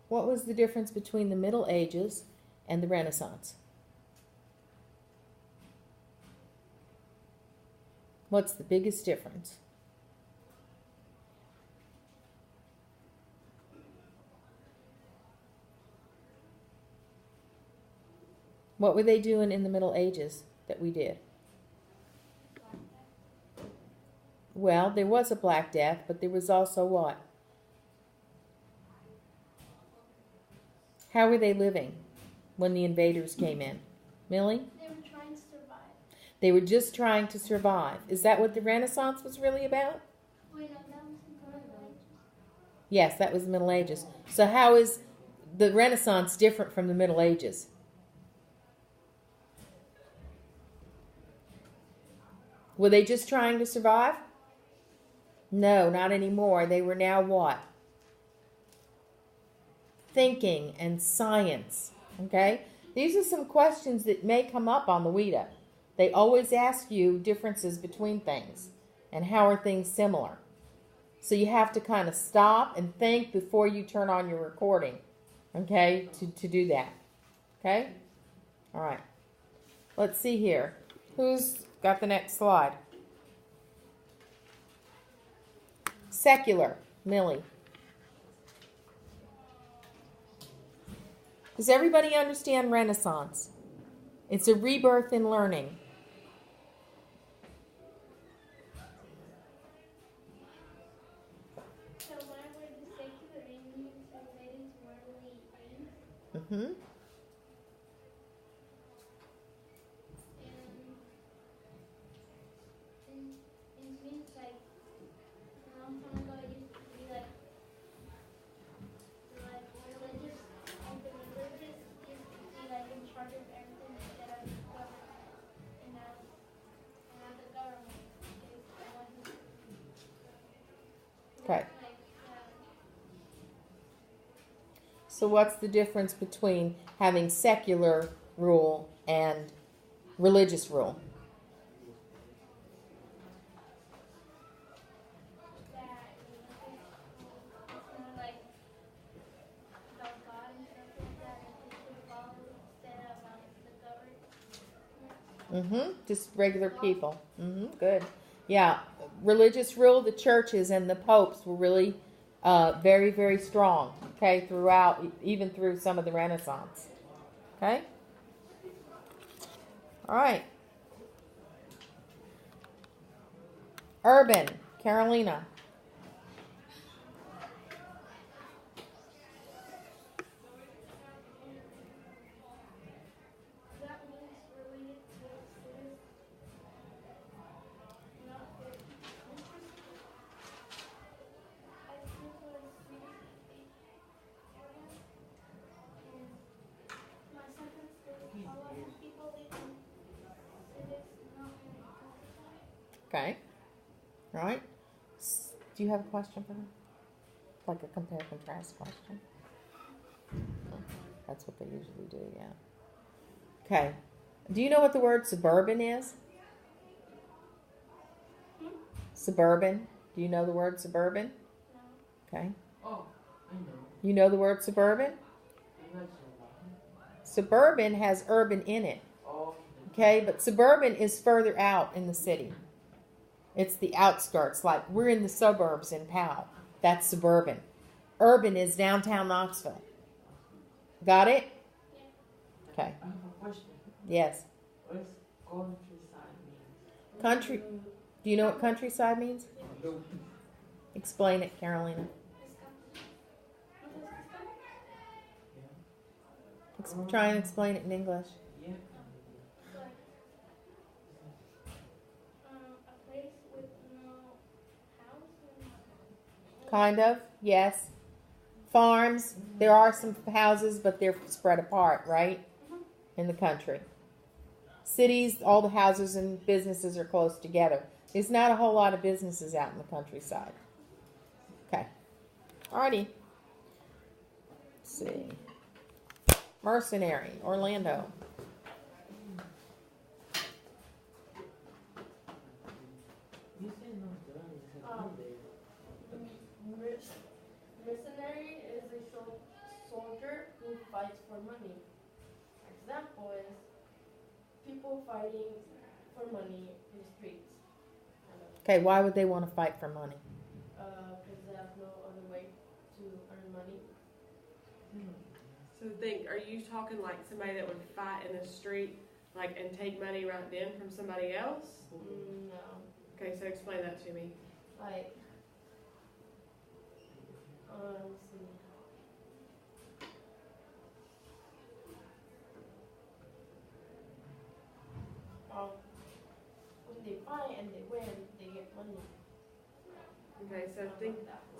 What was the difference between the Middle Ages and the Renaissance? What's the biggest difference? What were they doing in the Middle Ages that we did? Well, there was a Black Death, but there was also what? How were they living when the invaders came in? Millie? They were trying to survive. They were just trying to survive. Is that what the Renaissance was really about? Wait, no, that was the Middle Ages. Yes, that was the Middle Ages. So how is the Renaissance different from the Middle Ages? Were they just trying to survive? No, not anymore. They were now what? Thinking and science. Okay? These are some questions that may come up on the WIDA. They always ask you differences between things and how are things similar. So you have to kind of stop and think before you turn on your recording, okay, to do that. Okay? All right. Let's see here. Who's got the next slide? Secular. Millie. Does everybody understand Renaissance? It's a rebirth in learning. So why were the secular Indians invaded morally aimed? Mm-hmm. And it means like a long time ago it used to be like religious, like the religious used to be like in charge of everything instead of the government. And now the government is the one who Okay. like So what's the difference between having secular rule and religious rule? that it's more like about God and stuff like that and people follow instead of the government. Mm-hmm. Just regular people. Mm-hmm. Good. Yeah. Religious rule, the churches and the popes were really very, very strong, okay, throughout, even through some of the Renaissance. Okay? All right. Urban. Carolina. That means related to cities, not the I think like cities area. And my sentence is a lot of people live in cities, not in the countryside. Okay. All right. Do you have a question for them? Like a compare contrast question? That's what they usually do, yeah. Okay. Do you know what the word suburban is? Suburban. Do you know the word suburban? No. Okay. Oh, I know. You know the word suburban? I'm not sure. Suburban has urban in it. Oh, Okay, but suburban is further out in the city. It's the outskirts, like we're in the suburbs in Powell. That's suburban. Urban is downtown Knoxville. Got it? Okay. I have a question. Yes. What does countryside mean? Country. Do you know what countryside means? No. Explain it, Carolina. Try and explain it in English. Yeah. A place with no house or Kind of, yes. Farms. There are some houses, but they're spread apart, right? In the country. Cities, all the houses and businesses are close together. There's not a whole lot of businesses out in the countryside. Okay. Alrighty. Let's see. Mercenary, Orlando. You said no done. You said no there. Mercenary is a soldier who fights for money. Example is people fighting for money in the streets. Okay, why would they want to fight for money? Because they have no other way to earn money. So are you talking like somebody that would fight in the street, like, and take money right then from somebody else? No. Okay, so explain that to me. Like, let's see. When they fight and they win, they get money. Okay, so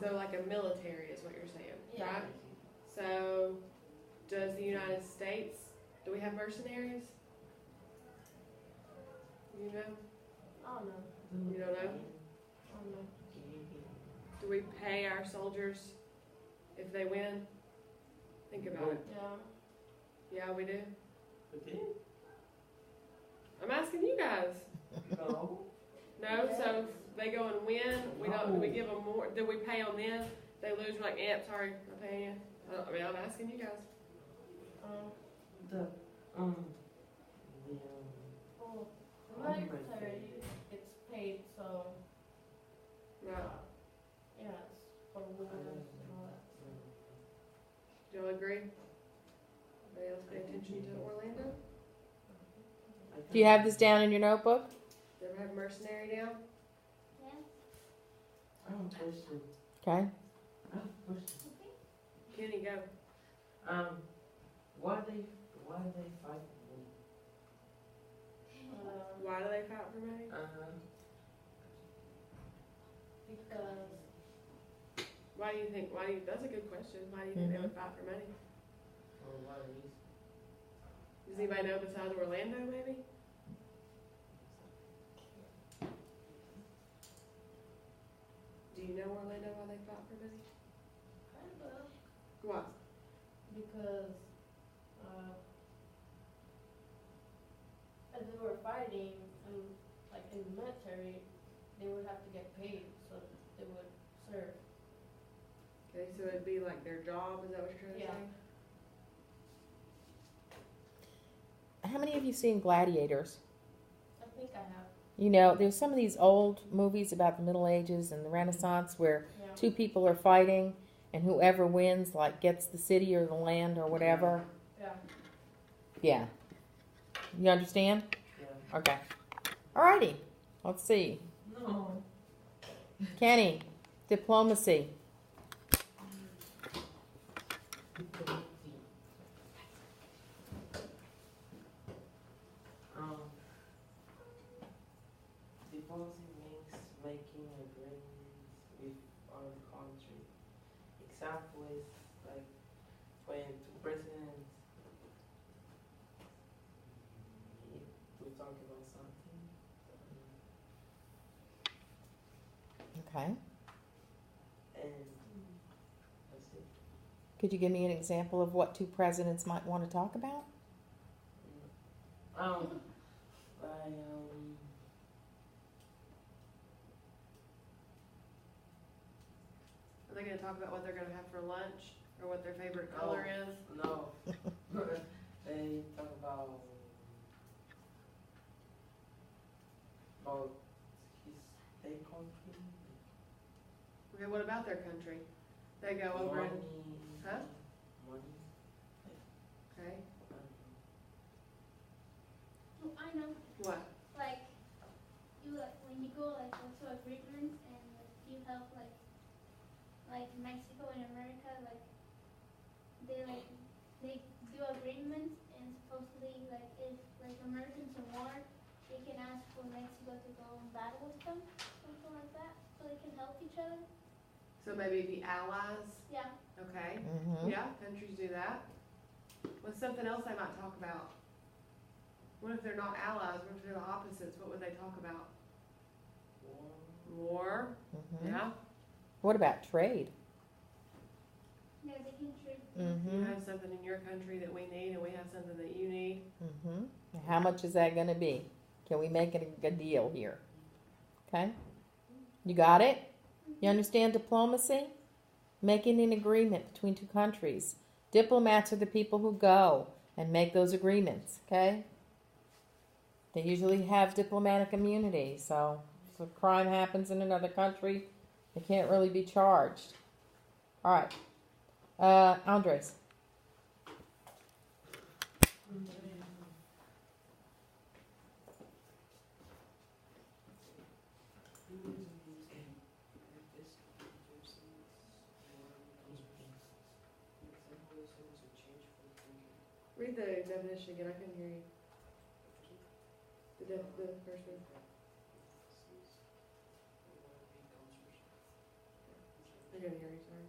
so like a military is what you're saying, Yeah. right? So, does the United States, do we have mercenaries? You know? I don't know. You don't know? I don't know. Do we pay our soldiers if they win? Think about it. Yeah. Yeah, we do. Okay. I'm asking you guys. No. No, so they go and win. We don't. Do we No. give them more? Do we pay them then? They lose. We're like, sorry, I'm paying you. I mean, I'm asking you guys. The Well, the military gets paid, so Right. yeah, it's for wars and all that. Do y'all agree? Anybody else pay attention to Orlando? Do you have this down in your notebook? Do you ever have mercenary down? Yeah. I have a question. Okay. I have a question. Kenny, go. Why they fight for me? Why do they fight for money? Because Why do you think? That's a good question. Why do you think they would fight for money? For what reason? Does anybody know besides Orlando, maybe? Do you know Orlando why they fight for money? kind of What? because as they were fighting and like in the military, they would have to get paid, so they would serve. Okay, so it'd be like their job. Is that what you're trying to Yeah. say? How many of you seen Gladiators? I think I have. You know, there's some of these old movies about the Middle Ages and the Renaissance where Yeah. two people are fighting and whoever wins, like, gets the city or the land or whatever. Yeah. Yeah. You understand? Yeah. Okay. Alrighty. Let's see. No. Kenny, diplomacy. Diplomacy means making agreements with other country. Example is like when two presidents we talk about something. Okay. And that's it. Could you give me an example of what two presidents might want to talk about? Are they going to talk about what they're going to have for lunch or what their favorite color is? No. They talk about his state country. Okay, what about their country? They go over and Huh? Money. okay. Oh, I know. What? Like, you like when you go like to agreements and like you help like Mexico and America they do agreements and supposedly like if like Americans in war they can ask for Mexico to go and battle with them, something like that, so they can help each other. So maybe be allies. Yeah. Okay. Mm-hmm. Yeah, countries do that. What's something else they might talk about? What if they're not allies? What if they're the opposites? What would they talk about? War. Mm-hmm. Yeah. What about trade? Yeah, they can trade. You Mm-hmm. have something in your country that we need, and we have something that you need. Mm-hmm. How much is that going to be? Can we make it a deal here? Okay. You got it? You understand diplomacy? Making an agreement between two countries Diplomats are the people who go and make those agreements, okay? They usually have diplomatic immunity, so if a crime happens in another country, they can't really be charged. All right. Andres. Read the definition again, I couldn't hear you. The first one. I couldn't hear you, sorry.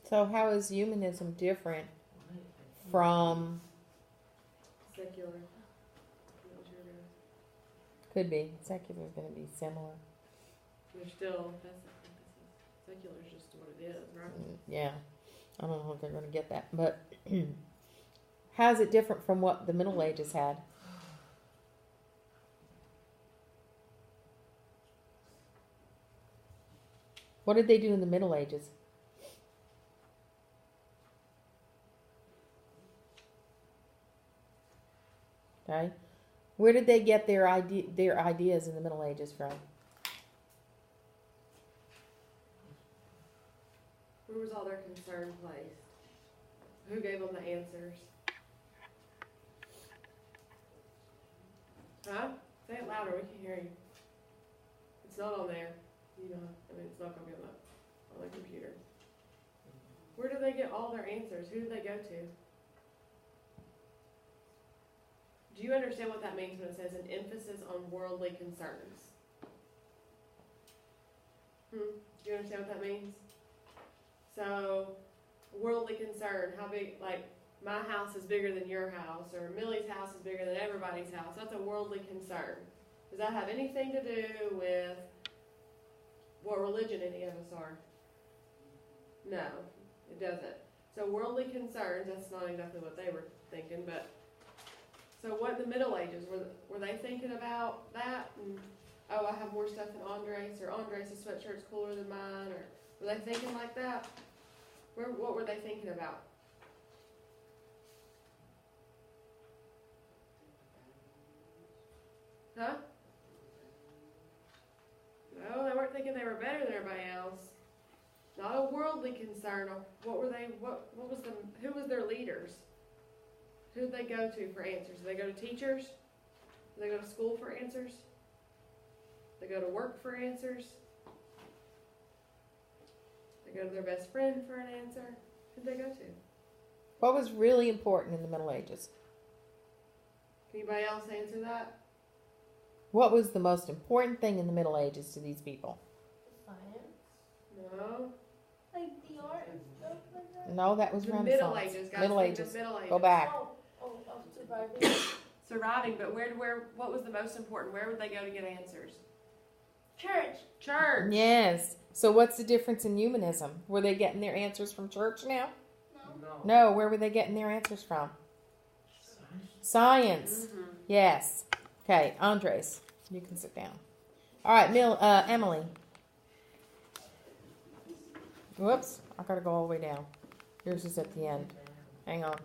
So how is humanism different from, Secular. That was your guess. could be, secular is going to be similar. They're still, that's the emphasis. Secular is just what it is, right? Yeah, I don't know if they're going to get that, but how is it different from what the Middle Ages had? What did they do in the Middle Ages? Okay, where did they get their ideas in the Middle Ages from? Where was all their concern placed? Who gave them the answers? Huh? Say it louder, we can hear you. It's not on there. You know, I mean, it's not gonna be on the computer. Where do they get all their answers? Who do they go to? Do you understand what that means when it says an emphasis on worldly concerns? Do you understand what that means? So, worldly concern, how big, like, my house is bigger than your house, or Millie's house is bigger than everybody's house. That's a worldly concern. Does that have anything to do with what religion any of us are? No, it doesn't. So worldly concerns, that's not exactly what they were thinking, but so what in the Middle Ages, were they thinking about that? And, oh, I have more stuff than Andres, or Andres' sweatshirt's cooler than mine, or were they thinking like that? What were they thinking about? Huh? No, they weren't thinking they were better than everybody else. Not a worldly concern. What were they? Who was their leaders? Who did they go to for answers? Did they go to teachers? Did they go to school for answers? Did they go to work for answers? Did they go to their best friend for an answer? Who did they go to? What was really important in the Middle Ages? Can anybody else answer that? What was the most important thing in the Middle Ages to these people? Science. No. Like the art and stuff like that? No, that was The Renaissance. Middle Ages, guys. Middle Think the Ages. Middle Ages. Go back. Of surviving. Surviving, but what was the most important? Where would they go to get answers? Church. Church. Yes. So what's the difference in humanism? Were they getting their answers from church now? No. No. Where were they getting their answers from? Science. Mm-hmm. Yes. Okay, Andres, you can sit down. All right, Emily. Whoops, I gotta go all the way down. Yours is at the end. Hang on.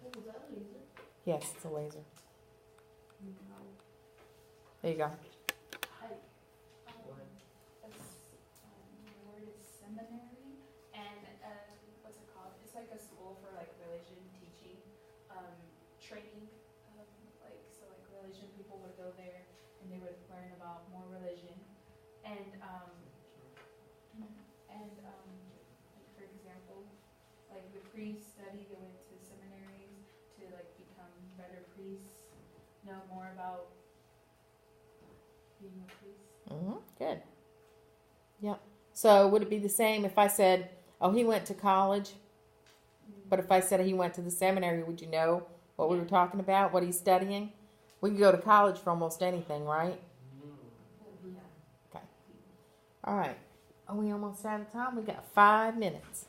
What was that laser? Yes, it's a laser. There you go. The word is seminary, and what's it called? It's like a school for like religion teaching, training. Like religion people would go there and they would learn about more religion, and like for example, like the priests study, they went to seminaries to like become better priests, know more about being a priest. Good. Yeah. So would it be the same if I said, oh, he went to college? But if I said he went to the seminary, would you know what we were talking about, what he's studying? We can go to college for almost anything, right? Okay. All right. Are we almost out of time? We got 5 minutes.